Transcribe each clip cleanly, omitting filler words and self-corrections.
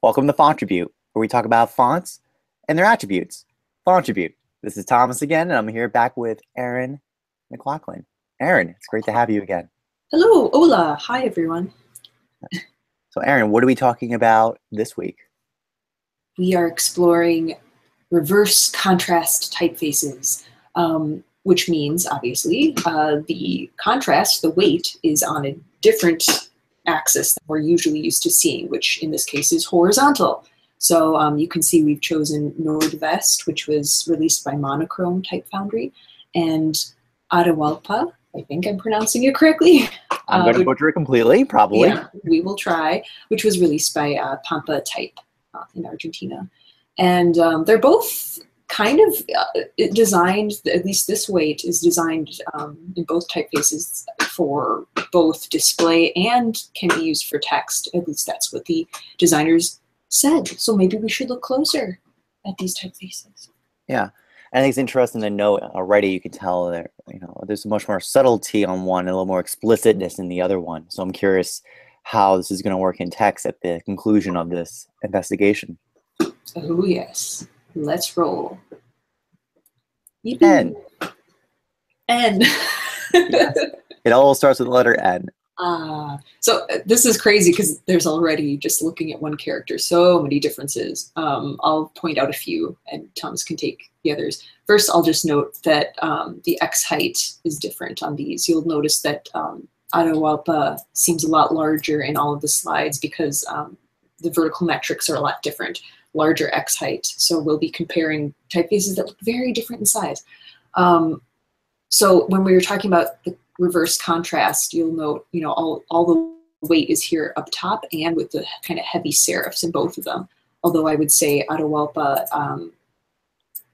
Welcome to Fontribute, where we talk about fonts and their attributes. Fontribute. This is Thomas again, and I'm here back with Erin McLaughlin. Erin, it's great to have you again. Hello, hola, hi everyone. So Erin, what are we talking about this week? We are exploring reverse contrast typefaces, which means, obviously, the contrast, the weight, is on a different axis than we're usually used to seeing, which in this case is horizontal. So you can see we've chosen Nordvest, which was released by Monokrom Type Foundry, and Atahualpa, I think I'm pronouncing it correctly. I'm going to butcher it completely, probably. Yeah, we will try, which was released by PampaType in Argentina. And they're both kind of designed, at least this weight is designed in both typefaces for both display and can be used for text. At least that's what the designers said. So maybe we should look closer at these typefaces. Yeah. I think it's interesting to note already you can tell that there's much more subtlety on one and a little more explicitness in the other one. So I'm curious how this is going to work in text at the conclusion of this investigation. Oh yes, let's roll. N. N. Yes. It all starts with the letter N. So this is crazy because there's already, just looking at one character, so many differences. I'll point out a few and Thomas can take the others. First, I'll just note that the X height is different on these. You'll notice that Atahualpa seems a lot larger in all of the slides because the vertical metrics are a lot different, larger X height. So we'll be comparing typefaces that look very different in size. So when we were talking about the reverse contrast, you'll note, all the weight is here up top and with the kind of heavy serifs in both of them. Although I would say Atahualpa,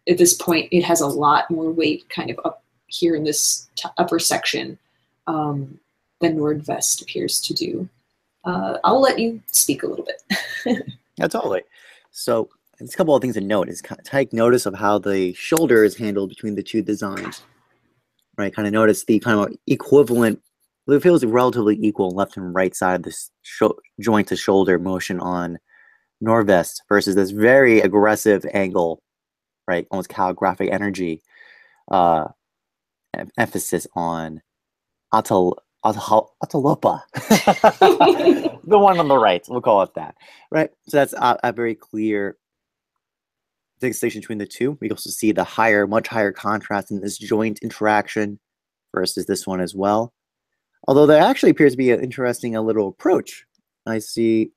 at this point, it has a lot more weight kind of up here in this upper section than Nordvest appears to do. I'll let you speak a little bit. Yeah, totally. So there's a couple of things to note. Is take notice of how the shoulder is handled between the two designs. Right, kind of notice the kind of equivalent, it feels relatively equal left and right side of this joint to shoulder motion on Nordvest versus this very aggressive angle, right, almost calligraphic energy emphasis on Atahualpa. The one on the right, we'll call it that, right? So that's a very clear distinction between the two. We also see the much higher contrast in this joint interaction versus this one as well. Although there actually appears to be an interesting little approach. I see,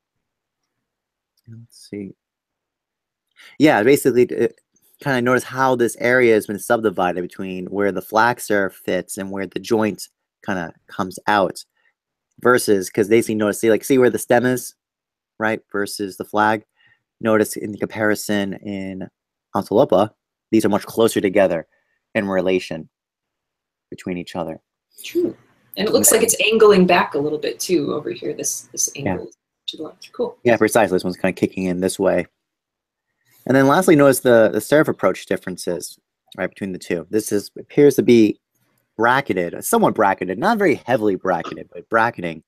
let's see. Yeah, basically kind of notice how this area has been subdivided between where the flag serif fits and where the joint kind of comes out versus, because they see where the stem is, right, versus the flag. Notice in the comparison in Atahualpa, these are much closer together in relation between each other. True. And it looks like it's angling back a little bit too over here, this angle to the left. Cool. Yeah, precisely. This one's kind of kicking in this way. And then lastly, notice the serif approach differences, right, between the two. This appears to be bracketed, somewhat bracketed, not very heavily bracketed, but bracketing,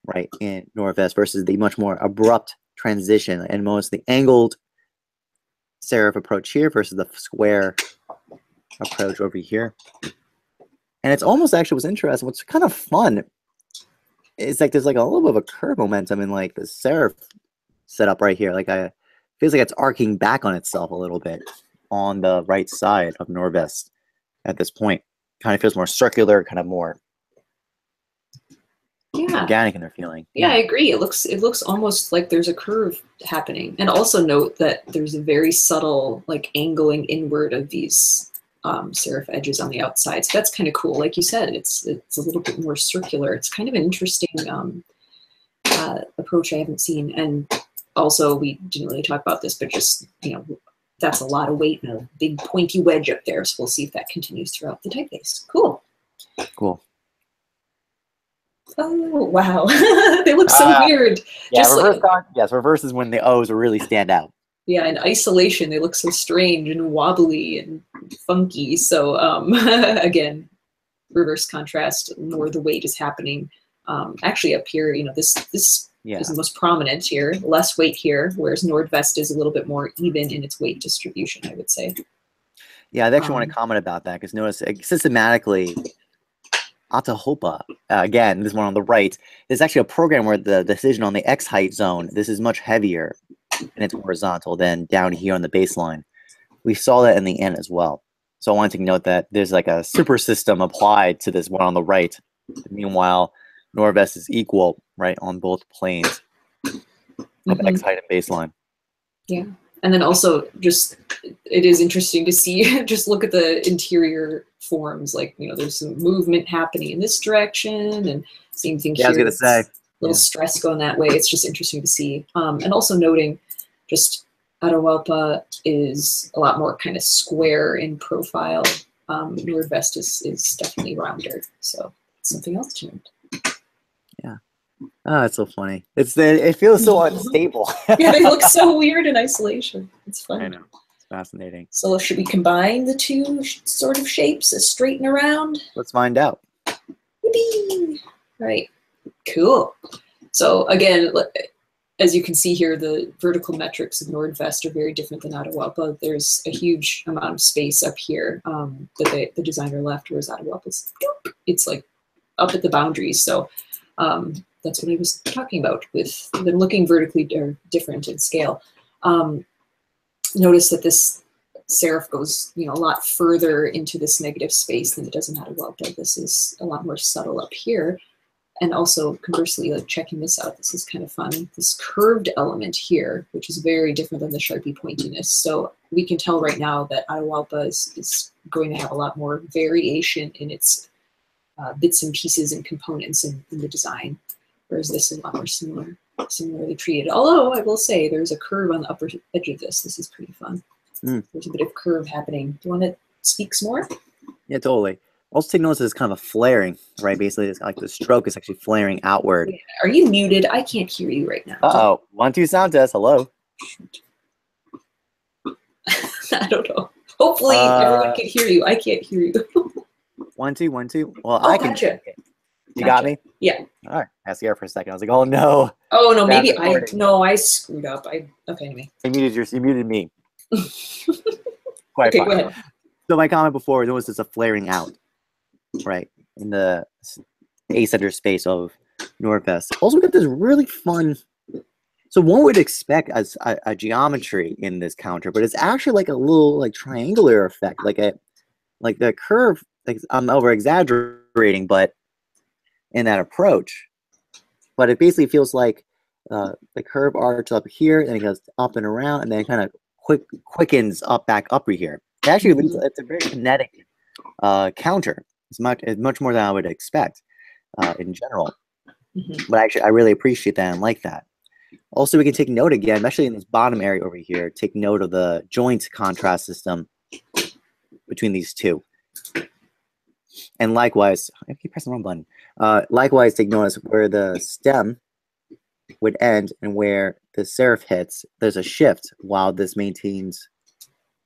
right, in Nordvest versus the much more abrupt transition and most the angled serif approach here versus the square approach over here. And it's almost actually what's interesting, what's kind of fun is like there's like a little bit of a curve momentum in like the serif setup right here. Like feels like it's arcing back on itself a little bit on the right side of Nordvest at this point. Kind of feels more circular, kind of more organic in their feeling. Yeah, I agree. It looks almost like there's a curve happening. And also note that there's a very subtle like angling inward of these serif edges on the outside. So that's kind of cool. Like you said, it's a little bit more circular. It's kind of an interesting approach I haven't seen. And also, we didn't really talk about this, but just, that's a lot of weight and a big pointy wedge up there. So we'll see if that continues throughout the typeface. Cool. Cool. Oh, wow. They look so weird. Yeah, reverse is when the O's really stand out. Yeah, in isolation, they look so strange and wobbly and funky. So again, reverse contrast, more the weight is happening. Actually up here, this Yeah. is the most prominent here, less weight here, whereas Nordvest is a little bit more even in its weight distribution, I would say. Yeah, I actually want to comment about that because notice systematically, Atahualpa, again, this one on the right, there's actually a program where the decision on the X height zone, this is much heavier and it's horizontal than down here on the baseline. We saw that in the end as well. So I wanted to note that there's like a super system applied to this one on the right. Meanwhile, Nordvest is equal, right, on both planes of X height and baseline. Yeah. And then also just, it is interesting to see, just look at the interior forms, like, you know, there's some movement happening in this direction and same thing here. I was going to say. Little stress going that way. It's just interesting to see. And also noting just Atahualpa is a lot more kind of square in profile. Nordvest is definitely rounder. So it's something else to note. Yeah. Oh, it's so funny. It feels so unstable. Yeah, they look so weird in isolation. It's funny. I know. It's fascinating. So should we combine the two sort of shapes, straighten around? Let's find out. Yippee! Right. Cool. So again, as you can see here, the vertical metrics of Nordvest are very different than Atahualpa. There's a huge amount of space up here that the designer left, whereas Atahualpa's, it's like up at the boundaries. So that's what I was talking about with them looking vertically different in scale. Notice that this serif goes, you know, a lot further into this negative space than it does in Atahualpa. This is a lot more subtle up here. And also, conversely, like checking this out, this is kind of fun. This curved element here, which is very different than the Sharpie pointiness. So we can tell right now that Atahualpa is going to have a lot more variation in its bits and pieces and components in the design, whereas this is a lot more similarly treated. Although I will say there's a curve on the upper edge of this. This is pretty fun. There's a bit of curve happening. Do you want to speak some more? Yeah, totally. Also take notice it's kind of a flaring, right? Basically, it's like the stroke is actually flaring outward. Are you muted? I can't hear you right now. Uh-oh. 1, 2 sound test. Hello. I don't know. Hopefully everyone can hear you. I can't hear you. 1, 2, 1, 2. Well, Oh, I can. gotcha. You got me? Yeah. All right. I asked the air for a second. I was like, oh no. Oh no, maybe I screwed up. Okay, anyway. You muted me. Quite okay, fine. go ahead. So my comment before, there was just a flaring out, right, in the acenter space of Nordvest. Also, we got this really fun. So one would expect as a geometry in this counter, but it's actually like a little like triangular effect, like the curve. Like, I'm over exaggerating, but in that approach, but it basically feels like the curve arch up here, and it goes up and around, and then kind of quickens up back up here. It actually leads, it's a very kinetic counter. It's much more than I would expect in general. But actually, I really appreciate that and like that. Also, we can take note again, especially in this bottom area over here, take note of the joint contrast system between these two. And likewise, I keep pressing the wrong button. Likewise, take notice where the stem would end and where the serif hits, there's a shift while this maintains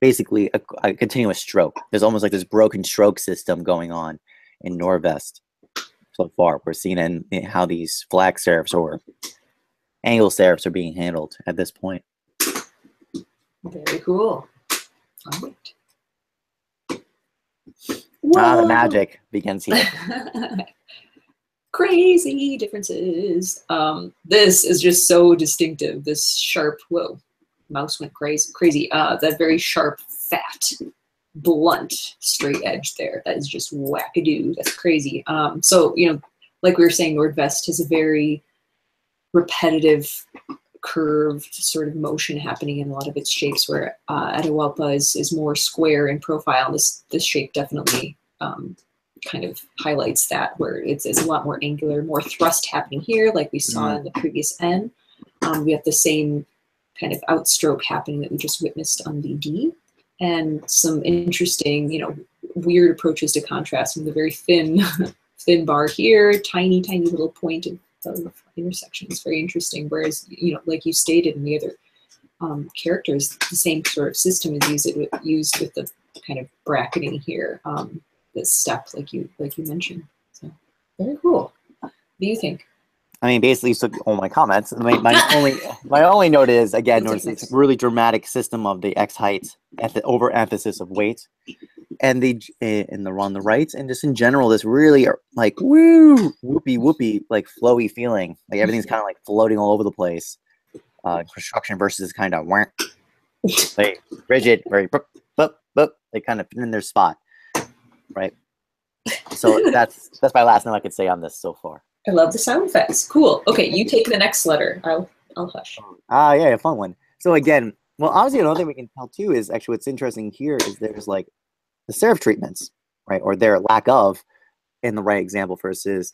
basically a continuous stroke. There's almost like this broken stroke system going on in Nordvest so far. We're seeing in how these flag serifs or angle serifs are being handled at this point. Very cool. All right. The magic begins here. Crazy differences. This is just so distinctive. This sharp, whoa, mouse went crazy. That very sharp, fat, blunt, straight edge there. That is just wackadoo. That's crazy. So, you know, like we were saying, Nordvest has a very repetitive, curved sort of motion happening in a lot of its shapes, where Atahualpa is more square in profile. This shape definitely kind of highlights that, where it's a lot more angular, more thrust happening here, like we saw in the previous N. We have the same kind of outstroke happening that we just witnessed on the D, and some interesting, you know, weird approaches to contrast in the very thin, thin bar here, tiny little point of intersection. Is very interesting. Whereas, you know, like you stated in the other characters, the same sort of system is used with the kind of bracketing here. This step, like you mentioned. So very cool. What do you think? I mean, basically, you took all my comments. My only note is, again, notice it's a really dramatic system of the X height, overemphasis of weight, and on the right, and just in general, this really like whoopy, like flowy feeling. Like everything's kind of like floating all over the place. Construction versus kind of like rigid, very they kind of fit in their spot, right? So that's my last note I could say on this so far. I love the sound effects. Cool. Okay, you take the next letter. I'll hush. Yeah, a fun one. So again, well, obviously another thing we can tell too is actually what's interesting here is there's like the serif treatments, right, or their lack of in the right example versus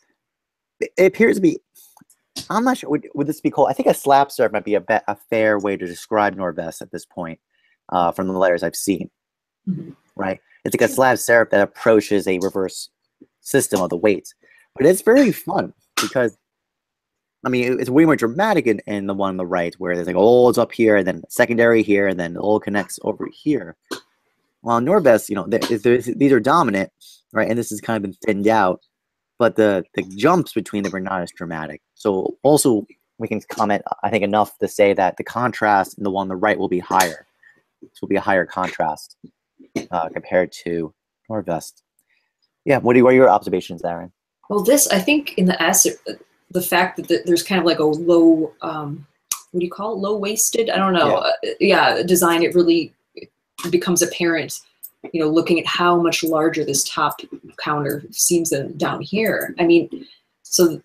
it appears to be. I'm not sure. Would this be called? I think a slab serif might be a fair way to describe Nordvest at this point, from the letters I've seen. Mm-hmm. Right, it's like a slab serif that approaches a reverse system of the weights, but it's very fun because, I mean, it's way more dramatic in the one on the right, where there's like it's up here, and then secondary here, and then all connects over here. While Nordvest, you know, these are dominant, right, and this has kind of been thinned out, but the jumps between them are not as dramatic. So also we can comment, I think, enough to say that the contrast in the one on the right will be higher. This will be a higher contrast compared to Nordvest. Yeah, what are your observations, Erin? Well, this, I think in the S, the fact that there's kind of like a low, what do you call it? Low-waisted? I don't know. Design, it really becomes apparent, you know, looking at how much larger this top counter seems than down here. I mean, so,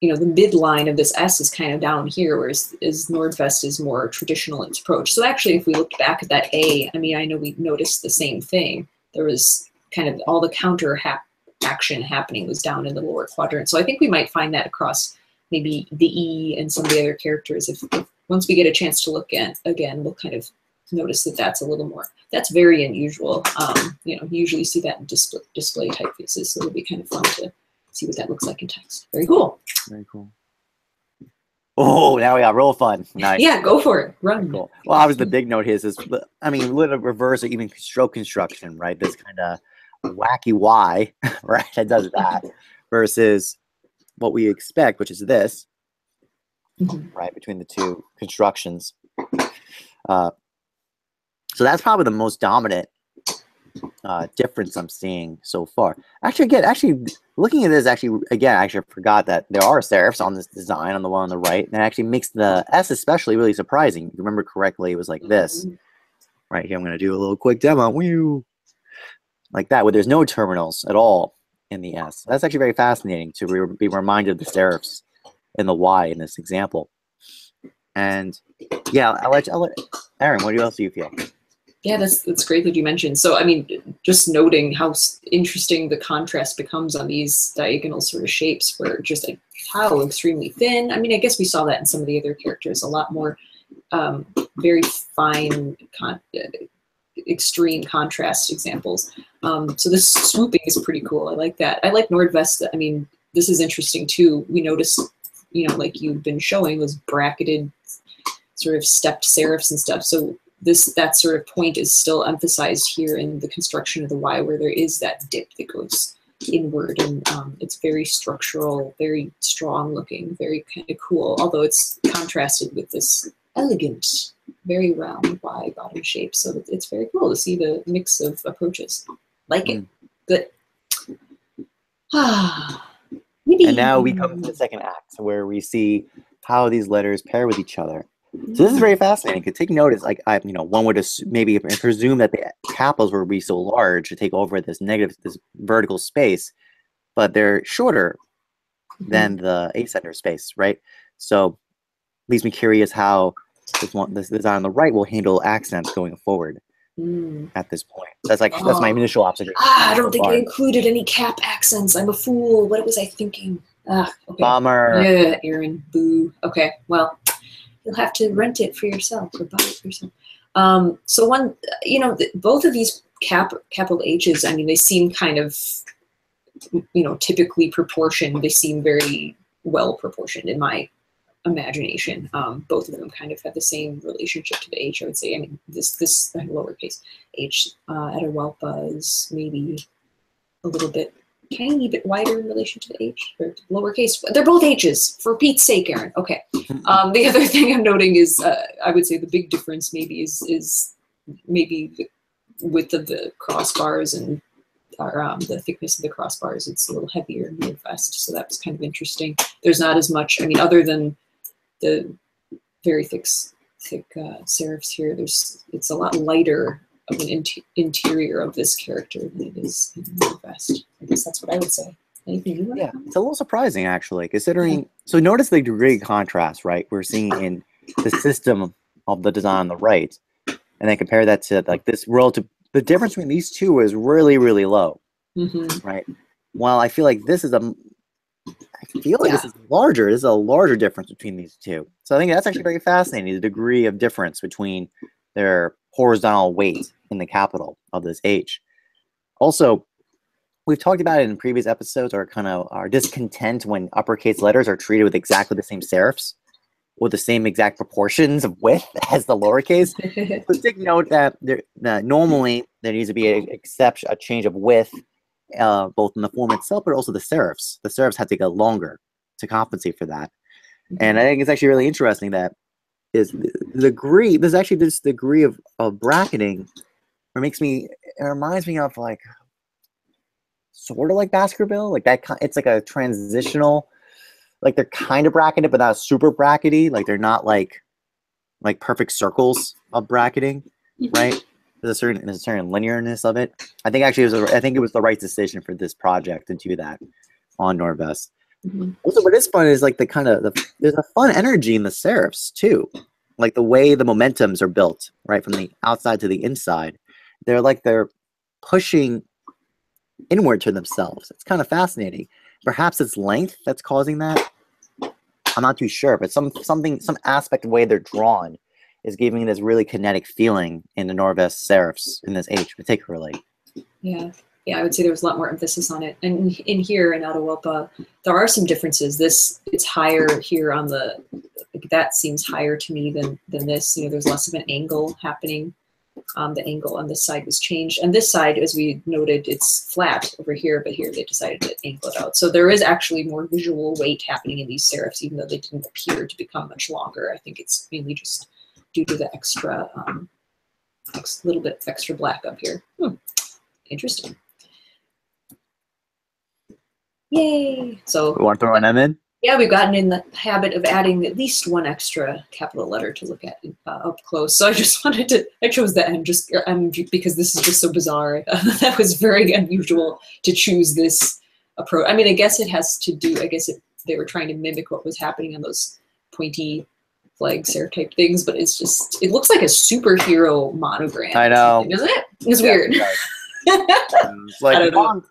you know, the midline of this S is kind of down here, whereas Nordvest is more traditional in its approach. So actually, if we looked back at that A, I mean, I know we noticed the same thing. There was kind of all the counter action happening was down in the lower quadrant. So I think we might find that across maybe the E and some of the other characters. If once we get a chance to look at again, we'll kind of notice that that's a little more, that's very unusual. You know, you usually see that in display typefaces, so it'll be kind of fun to see what that looks like in text. Very cool. Very cool. Oh, now we got real fun. Nice. Yeah, go for it. Run. Cool. Well, obviously the big note here is, I mean, little reverse or even stroke construction, right? This kind of wacky Y, right, that does that, versus what we expect, which is this, right, between the two constructions. So that's probably the most dominant difference I'm seeing so far. Actually, looking at this, I forgot that there are serifs on this design on the one on the right, and it actually makes the S especially really surprising. If you remember correctly, it was like this. Right here, I'm going to do a little quick demo. Woo! Like that, where there's no terminals at all in the S. That's actually very fascinating to be reminded of the serifs in the Y in this example. And yeah, I'll let Erin, what else do you feel? Yeah, that's great that you mentioned. So, I mean, just noting how interesting the contrast becomes on these diagonal sort of shapes, where just like how extremely thin. I mean, I guess we saw that in some of the other characters, a lot more very fine, extreme contrast examples. So this swooping is pretty cool. I like that. I like Nordvest. I mean, this is interesting too. We noticed, you know, like you've been showing, those bracketed sort of stepped serifs and stuff. So that sort of point is still emphasized here in the construction of the Y, where there is that dip that goes inward, and it's very structural, very strong looking, very kind of cool, although it's contrasted with this elegant, very round Y bottom shape. So it's very cool to see the mix of approaches. Like it. Good. And now we come to the second act, where we see how these letters pair with each other. So this is very fascinating. Because take notice, like one would maybe presume that the capitals would be so large to take over this vertical space, but they're shorter than the ascender space, right? So leaves me curious how this design on the right will handle accents going forward at this point. That's my initial observation. I don't think I included any cap accents. I'm a fool. What was I thinking? Okay. Bummer. Yeah, Erin. Boo. Okay. Well, you'll have to rent it for yourself or buy it for yourself. So both of these capital H's, I mean, they seem kind of, typically proportioned. They seem very well proportioned in my imagination. Both of them kind of have the same relationship to the H, I would say. I mean, this lowercase H, Atahualpa is maybe a little bit tiny bit wider in relation to the H, or lowercase. They're both H's, for Pete's sake, Erin. Okay. The other thing I'm noting is, I would say the big difference maybe is maybe the width of the crossbars and the thickness of the crossbars. It's a little heavier in Nordvest, so that was kind of interesting. There's not as much, I mean, other than the very thick serifs here, it's a lot lighter of an interior of this character than it is in Nordvest. I guess that's what I would say. Anything you want to comment? It's a little surprising actually, considering, so notice the degree of contrast, right? We're seeing in the system of the design on the right, and then compare that to like this relative, the difference between these two is really, really low, right? While I feel like this is this is larger. This is a larger difference between these two. So I think that's actually very fascinating, the degree of difference between their horizontal weight in the capital of this H. Also, we've talked about it in previous episodes, our discontent when uppercase letters are treated with exactly the same serifs, with the same exact proportions of width as the lowercase. But take note that normally there needs to be a change of width, both in the form itself, but also the serifs. The serifs have to get longer to compensate for that. And I think it's actually really interesting that there's actually this degree of bracketing where it reminds me of like, sort of like Baskerville, like that. It's like a transitional, like they're kind of bracketed, but not super brackety. Like they're not like perfect circles of bracketing, right? There's a certain linearness of it. I think actually it was the right decision for this project to do that on Nordvest. Also, what is fun is like there's a fun energy in the serifs too, like the way the momentums are built, right, from the outside to the inside. They're pushing inward to themselves. It's kind of fascinating. Perhaps it's length that's causing that. I'm not too sure, but some aspect of the way they're drawn is giving this really kinetic feeling in the Nordvest serifs in this H particularly. Yeah, I would say there was a lot more emphasis on it. And in here in Atahualpa, there are some differences. It's higher here on that seems higher to me than this. There's less of an angle happening. The angle on this side was changed. And this side, as we noted, it's flat over here, but here they decided to angle it out. So there is actually more visual weight happening in these serifs, even though they didn't appear to become much longer. I think it's mainly just due to the extra, little bit extra black up here. Interesting. Yay! So we want to throw an M in? Yeah, we've gotten in the habit of adding at least one extra capital letter to look at up close. So I just I chose the M because this is just so bizarre. That was very unusual to choose this approach. I mean, I guess it has to do, they were trying to mimic what was happening on those pointy flag serif type things, but it looks like a superhero monogram. I know. Doesn't it? It's weird.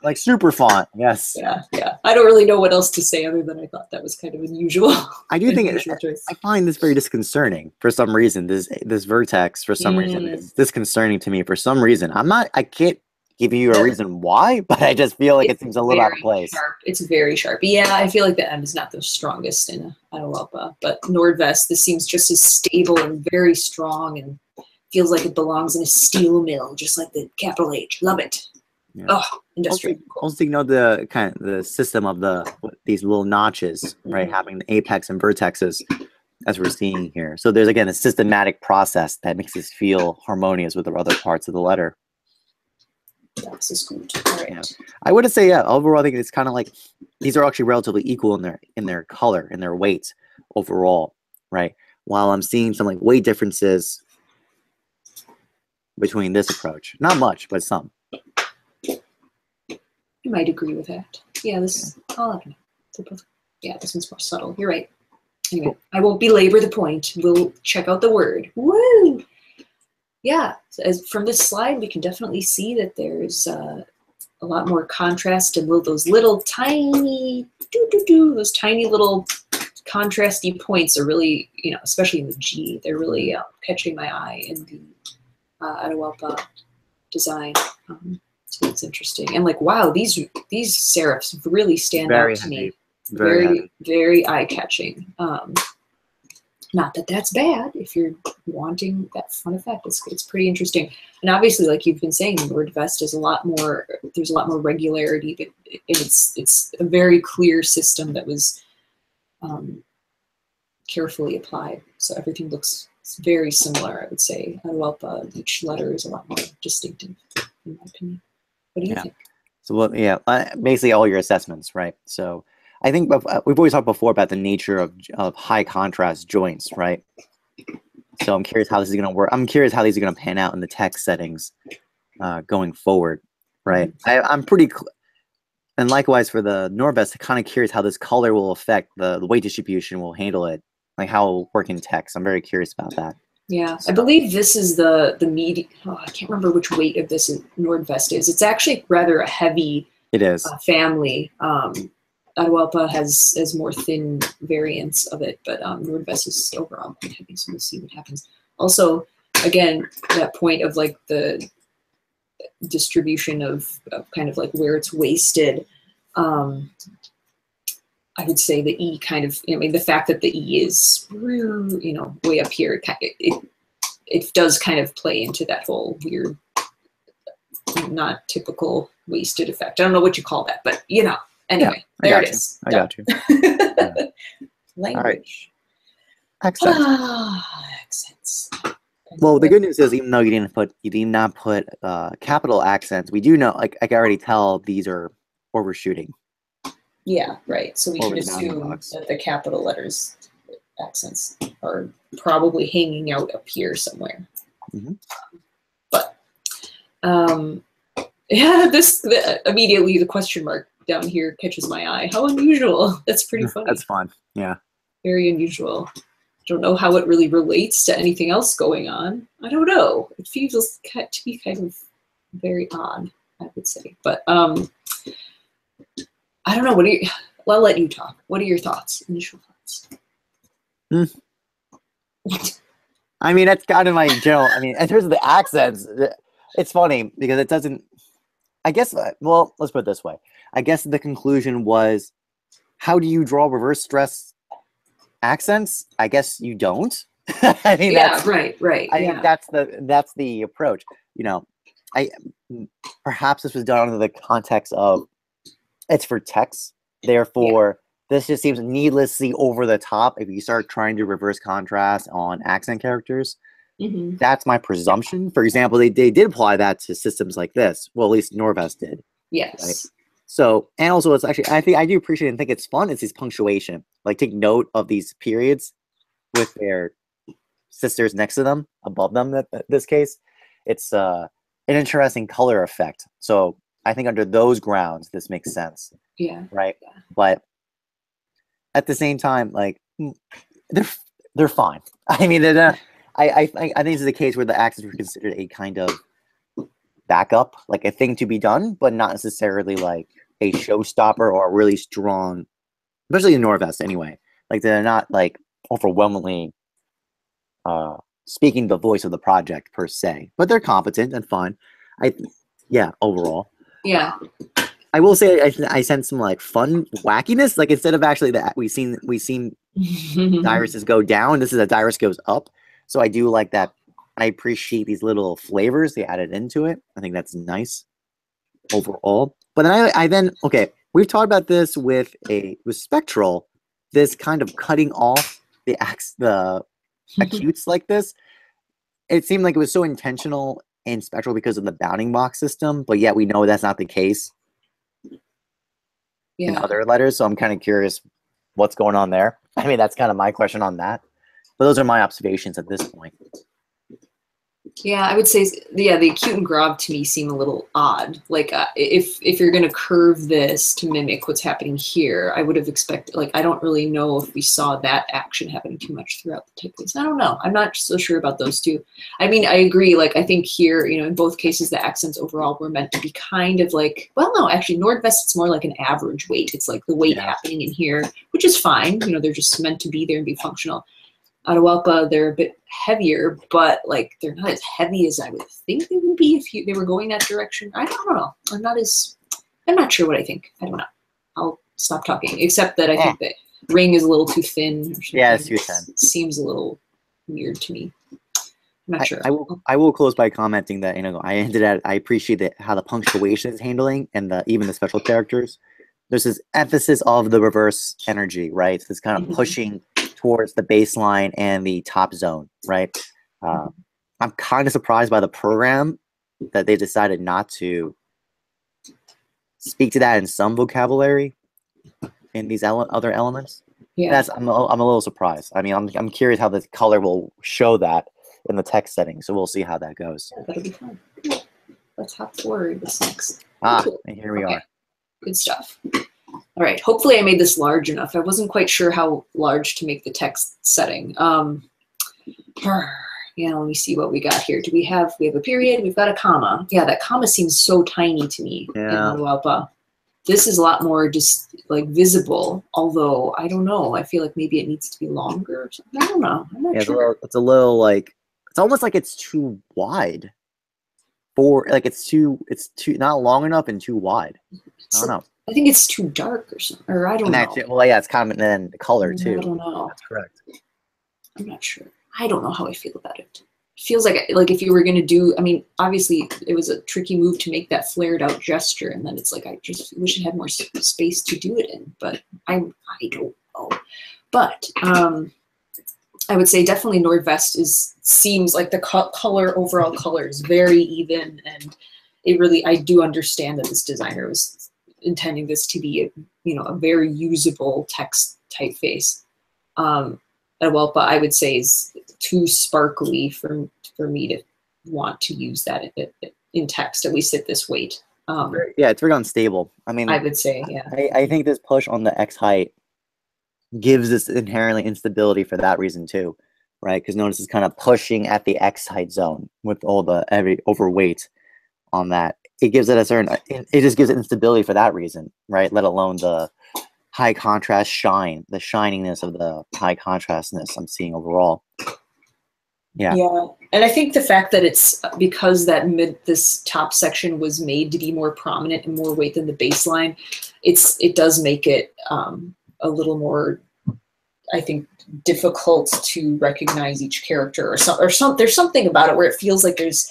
Like super font, yes. Yeah. I don't really know what else to say other than I thought that was kind of unusual. I do think I find this very disconcerting for some reason. This vertex for some reason is disconcerting to me for some reason. I can't give you a reason why, but I just feel like it seems a little out of place. Sharp. It's very sharp. Yeah, I feel like the M is not the strongest in Atahualpa, but Nordvest, this seems just as stable and very strong and feels like it belongs in a steel mill, just like the capital H. Love it. Yeah. Oh, industrial. Also, the system of these little notches, right, having the apex and vertexes, as we're seeing here. So there's again a systematic process that makes this feel harmonious with the other parts of the letter. That's is good. All right. Yeah. I would say, overall, I think it's kind of like these are actually relatively equal in their color, in their weight overall, right? While I'm seeing some like weight differences between this approach. Not much, but some. You might agree with that. Yeah, this one's more subtle. You're right. Anyway, I won't belabor the point. We'll check out the word. Woo! Yeah, so from this slide, we can definitely see that there's a lot more contrast and those little tiny, those tiny little contrasty points are really, especially in the G, they're really catching my eye in the Atahualpa design. So it's interesting. And like, wow, these serifs really stand out to me. Very eye-catching. Not that that's bad if you're wanting that fun effect. It's pretty interesting. And obviously, like you've been saying, Nordvest is there's a lot more regularity, but it's a very clear system that was carefully applied. So everything looks very similar, I would say. Atahualpa, each letter is a lot more distinctive, in my opinion. What do you think? So, well, yeah, basically all your assessments, right? So I think we've always talked before about the nature of high contrast joints, right? So I'm curious how this is going to work. I'm curious how these are going to pan out in the text settings going forward, right? I'm pretty, and likewise for the Nordvest, I'm kind of curious how this color will affect the weight distribution, will handle it, like how it will work in text. I'm very curious about that. Yeah, I believe this is the medium. Oh, I can't remember which weight of this Nordvest is. It's actually rather a heavy. It is family. Atahualpa has more thin variants of it, but Nordvest is overall quite heavy. So we'll see what happens. Also, again, that point of like the distribution of kind of like where it's wasted. I would say the E kind of, I mean, the fact that the E is, you know, way up here, it does kind of play into that whole weird, not typical wasted effect. I don't know what you call that, but you know, anyway, yeah, there it is. I got you. Language. Right. Accents. Accents. Well, the good news is, even though you did not put capital accents, we do know, like I can already tell these are overshooting. Yeah, right. So we can assume that the capital letters accents are probably hanging out up here somewhere. But yeah, immediately the question mark down here catches my eye. How unusual! That's pretty funny. That's fun. Yeah. Very unusual. Don't know how it really relates to anything else going on. I don't know. It feels to be kind of very odd, I would say. But I don't know. I'll let you talk. What are your thoughts? Initial thoughts? I mean, that's kind of my general. I mean, in terms of the accents, it's funny because it doesn't. I guess. Well, let's put it this way. I guess the conclusion was, how do you draw reverse stress accents? I guess you don't. I mean, yeah, right. I think that's the approach. You know, perhaps this was done under the context of it's for text, therefore this just seems needlessly over the top if you start trying to reverse contrast on accent characters. That's my presumption. For example, they did apply that to systems like this. Well, at least Nordvest did. Yes. Right? So, and also it's actually, I do appreciate and think it's fun. It's this punctuation. Like, take note of these periods with their sisters next to them, above them. In this case, it's an interesting color effect. So I think under those grounds, this makes sense. Yeah. Right. Yeah. But at the same time, like they're fine. I mean, they're not, I think this is a case where the accents were considered a kind of backup, like a thing to be done, but not necessarily like a showstopper or a really strong, especially in Nordvest anyway. Like they're not like overwhelmingly speaking the voice of the project per se, but they're competent and fun. Overall. Yeah. I will say I sense some like fun wackiness. Like instead of actually that we seen irises go down, this is a iris goes up. So I do like that. I appreciate these little flavors they added into it. I think that's nice overall. But then okay, we've talked about this with Spectral, this kind of cutting off the acutes like this. It seemed like it was so intentional in Spectral because of the bounding box system, but yet we know that's not the case in other letters. So I'm kind of curious what's going on there. I mean, that's kind of my question on that. But those are my observations at this point. Yeah, I would say, the acute and grave to me seem a little odd. Like if you're going to curve this to mimic what's happening here, I would have expected, like, I don't really know if we saw that action happening too much throughout the typeface. I don't know. I'm not so sure about those two. I mean, I agree. Like, I think here, you know, in both cases, the accents overall were meant to be kind of like, well, no, actually, Nordvest, it's more like an average weight. It's like the weight happening in here, which is fine. You know, they're just meant to be there and be functional. Atahualpa, they're a bit heavier, but like they're not as heavy as I would think they would be if they were going that direction. I don't know. I'm not sure what I think. I don't know. I'll stop talking. Except that I think that ring is a little too thin. Yeah, it's too thin. It seems a little weird to me. I'm not sure. I will close by commenting that, you know, I appreciate that how the punctuation is handling and even the special characters. There's this emphasis of the reverse energy, right? So it's kind of pushing towards the baseline and the top zone, right? I'm kind of surprised by the program that they decided not to speak to that in some vocabulary in these other elements. Yeah, I'm a little surprised. I mean, I'm curious how the color will show that in the text setting. So we'll see how that goes. yeah, that'll be fun. Let's hop forward this next. Cool. And here we are. Good stuff. All right. Hopefully I made this large enough. I wasn't quite sure how large to make the text setting. Yeah, let me see what we got here. We have a period, we've got a comma. Yeah, that comma seems so tiny to me in Atahualpa. This is a lot more just like visible, although I don't know. I feel like maybe it needs to be longer or something. I don't know. I'm not sure. It's a little like, it's almost like it's too wide. It's too not long enough and too wide. I don't know. I think it's too dark or something, or I don't know. Well, yeah, it's kind of, and then the color too. I don't know. That's correct. I'm not sure. I don't know how I feel about it. It feels like if you were going to do, I mean, obviously it was a tricky move to make that flared out gesture, and then it's like, I just wish it had more space to do it in, but I don't know. But I would say definitely Nordvest seems like the overall color is very even, and it really, I do understand that this designer was intending this to be a very usable text typeface. Atahualpa, I would say, is too sparkly for me to want to use that in text, at least at this weight. Yeah, it's very unstable. I mean, I would say, yeah. I think this push on the X height gives this inherently instability for that reason too, right? Because notice it's kind of pushing at the X height zone with all the every overweight on that. It gives it a certain, it just gives it instability for that reason, right? Let alone the high contrast shine, the shininess of the high contrastness I'm seeing overall. Yeah. Yeah, and I think the fact that it's because this top section was made to be more prominent and more weight than the baseline, it does make it a little more, I think, difficult to recognize each character or some. There's something about it where it feels like there's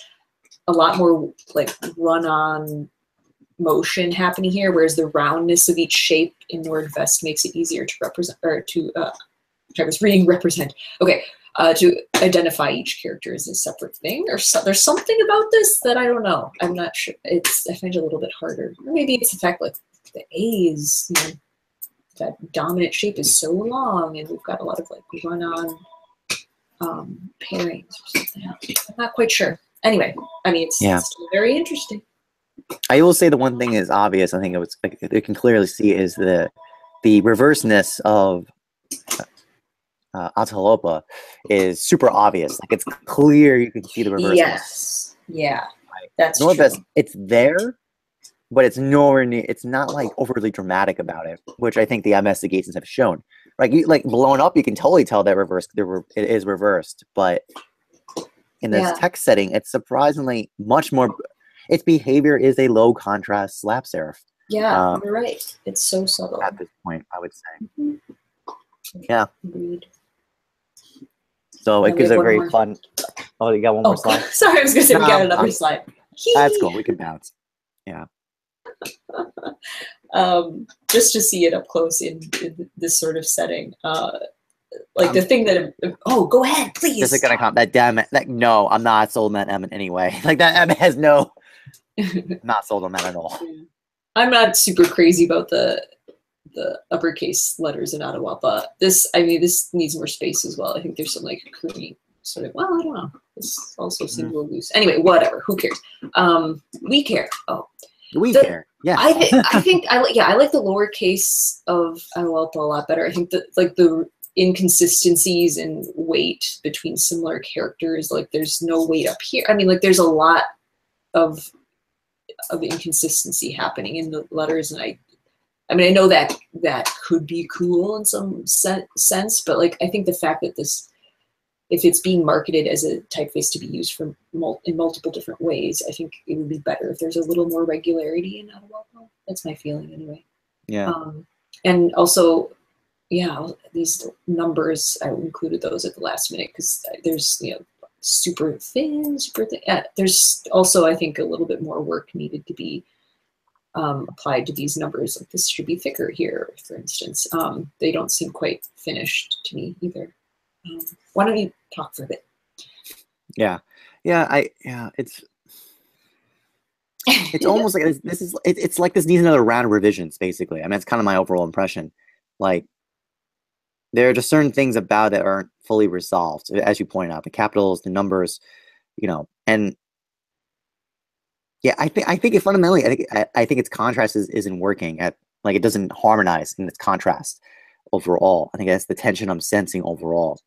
a lot more like run-on motion happening here, whereas the roundness of each shape in Nordvest makes it easier to represent, or to I was reading represent. Okay, to identify each character as a separate thing, or there's something about this that I don't know. I'm not sure. I find it a little bit harder. Or maybe it's the fact like the A is, that dominant shape is so long, and we've got a lot of like run-on pairings or something. I'm not quite sure. Anyway, I mean, it's still very interesting. I will say the one thing is obvious. I think you can clearly see is the reverseness of Atahualpa is super obvious. Like it's clear you can see the reverseness. Yes. Yeah. Right. That's Nordvest, true. it's there, but it's nowhere near. It's not like overly dramatic about it, which I think the investigations have shown. Like blown up, you can totally tell that it is reversed, but in this text setting, it's surprisingly much more. Its behavior is a low contrast slap serif. Yeah, you're right. It's so subtle at this point, I would say. Yeah. Agreed. So it gives a very fun. Oh, you got one more slide? Sorry, I was going to say we got another slide. That's cool. We can bounce. Yeah. Just to see it up close in this sort of setting. Like the thing that, go ahead, please. Just gonna comment that damn it. Like, no, I'm not sold on that M in any way. Like that M has no, not sold on that at all. I'm not super crazy about the uppercase letters in Atahualpa. This needs more space as well. I think there's some like crooning sort of, I don't know. This also seems a little loose. Anyway, whatever. Who cares? We care. We care. Yeah. I think I like the lowercase of Atahualpa a lot better. I think that like the inconsistencies in weight between similar characters, like there's no weight up here. I mean, like there's a lot of inconsistency happening in the letters, and I mean, I know that could be cool in some sense, but like I think the fact that this, if it's being marketed as a typeface to be used in multiple different ways, I think it would be better if there's a little more regularity in Atahualpa. That's my feeling anyway. Yeah. And also, these numbers, I included those at the last minute because there's super thin, super thin. There's also, I think, a little bit more work needed to be applied to these numbers. Like this should be thicker here, for instance. They don't seem quite finished to me either. Why don't you talk for a bit? Yeah, it's almost like it's like this needs another round of revisions, basically. I mean, it's kind of my overall impression. Like, there are just certain things about it aren't fully resolved, as you point out, the capitals, the numbers, and yeah, I think it fundamentally, I think its contrast isn't working it doesn't harmonize in its contrast overall. I think that's the tension I'm sensing overall.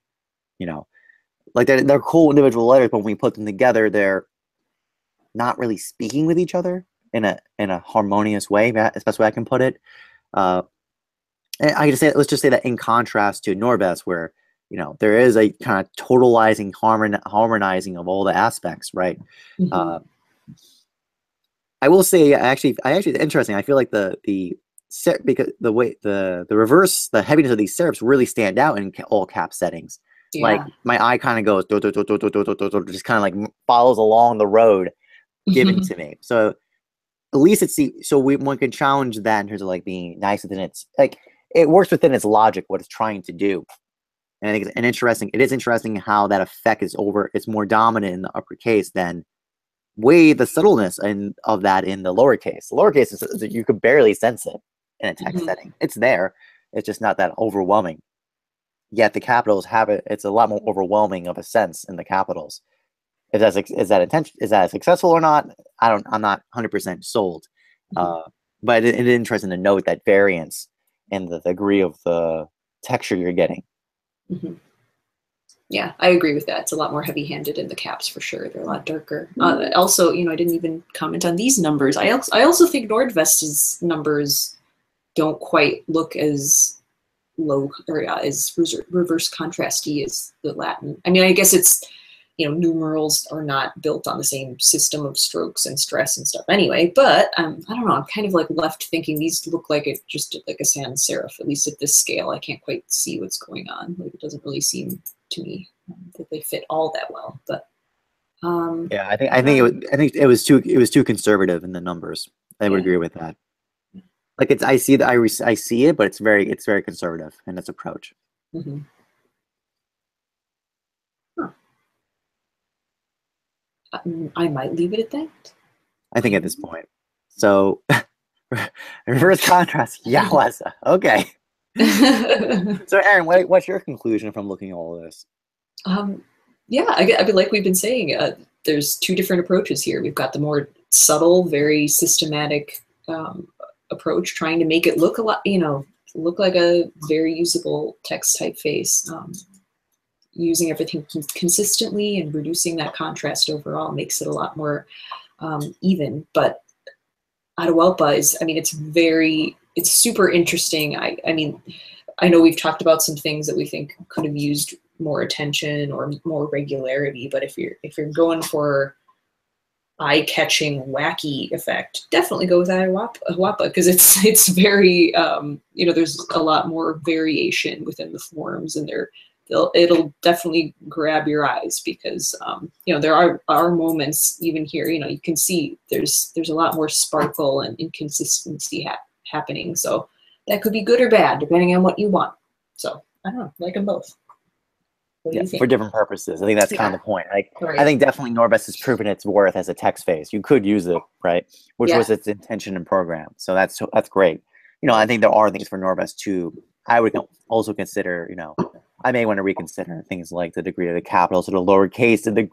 Like they're cool individual letters, but when we put them together, they're not really speaking with each other in a harmonious way. That's the best way I can put it. And let's just say that in contrast to Nordvest, where there is a kind of totalizing, harmonizing of all the aspects, right? Mm-hmm. I will say, actually, it's interesting. I feel like because the way the reverse, the heaviness of these serifs really stand out in all cap settings. Yeah. Like my eye kind of goes, just kind of like follows along the road given to me. So at least one can challenge that in terms of like being nice within its, like, it works within its logic, what it's trying to do. And I think it is interesting how that effect it's more dominant in the uppercase than the subtleness of that in the lowercase. The lowercase is you could barely sense it in a text setting. It's there. It's just not that overwhelming. Yet the capitals have it. It's a lot more overwhelming of a sense in the capitals. Is that successful or not? I'm not 100% sold. But it is interesting to note that variance and the degree of the texture you're getting. Mm-hmm. Yeah, I agree with that. It's a lot more heavy-handed in the caps for sure. They're a lot darker. Also, I didn't even comment on these numbers. I also think Nordvest's numbers don't quite look as low or as reverse contrasty as the Latin. I mean, I guess it's, numerals are not built on the same system of strokes and stress and stuff anyway, but I don't know, I'm kind of like left thinking these look like like a sans serif, at least at this scale. I can't quite see what's going on. Like, it doesn't really seem to me that they fit all that well, but yeah, I think it was too conservative in the numbers. I would agree with that. Like, I see it, but it's very conservative in its approach. Mm-hmm. I might leave it at that. I think at this point. So, reverse contrast, yowza. Okay. So, Erin, what's your conclusion from looking at all of this? Yeah, I mean, like we've been saying, there's two different approaches here. We've got the more subtle, very systematic approach, trying to make it look look like a very usable text typeface. Using everything consistently and reducing that contrast overall makes it a lot more even. But Atahualpa is, it's super interesting. I mean, I know we've talked about some things that we think could have used more attention or more regularity, but if you're going for eye-catching, wacky effect, definitely go with Atahualpa, because it's very, there's a lot more variation within the forms, and it'll definitely grab your eyes, because there are moments even here, you can see there's a lot more sparkle and inconsistency happening. So that could be good or bad depending on what you want. So I don't know, like them both. What do you think? For different purposes. I think that's kind of the point. Like, right. I think definitely Nordvest has proven its worth as a text face. You could use it, right? Which was its intention and program. So that's great. I think there are things for Nordvest too. I would also consider, I may want to reconsider things like the degree of the capitals or the lowercase, and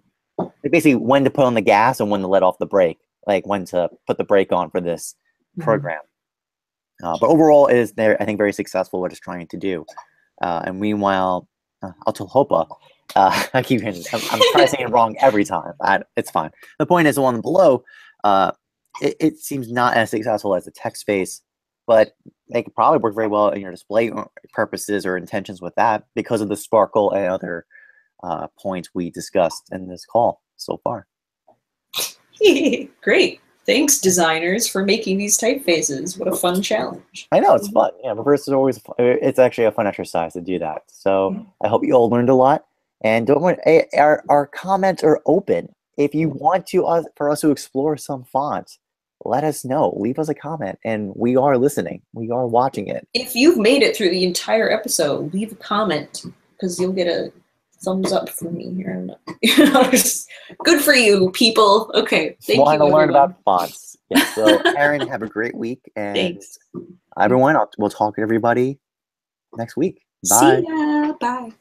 basically when to put on the gas and when to let off the brake, like when to put the brake on for this program. But overall, it is I think very successful what it's trying to do. And meanwhile, Atahualpa, I keep hearing, I'm trying to say it wrong every time. It's fine. The point is, the one below, it seems not as successful as the text face, but they could probably work very well in your display purposes or intentions with that, because of the sparkle and other points we discussed in this call so far. Great. Thanks, designers, for making these typefaces. What a fun challenge. I know, it's fun. Yeah, reverse is always, it's actually a fun exercise to do that. So I hope you all learned a lot. And don't worry, our comments are open. If you want for us to explore some fonts, let us know. Leave us a comment, and we are listening. We are watching it. If you've made it through the entire episode, leave a comment because you'll get a thumbs up from me here. Good for you, people. Okay, thank you. Want to learn about fonts? Yeah. So, Erin, have a great week, and thanks, everyone. We'll talk to everybody next week. Bye. See ya. Bye.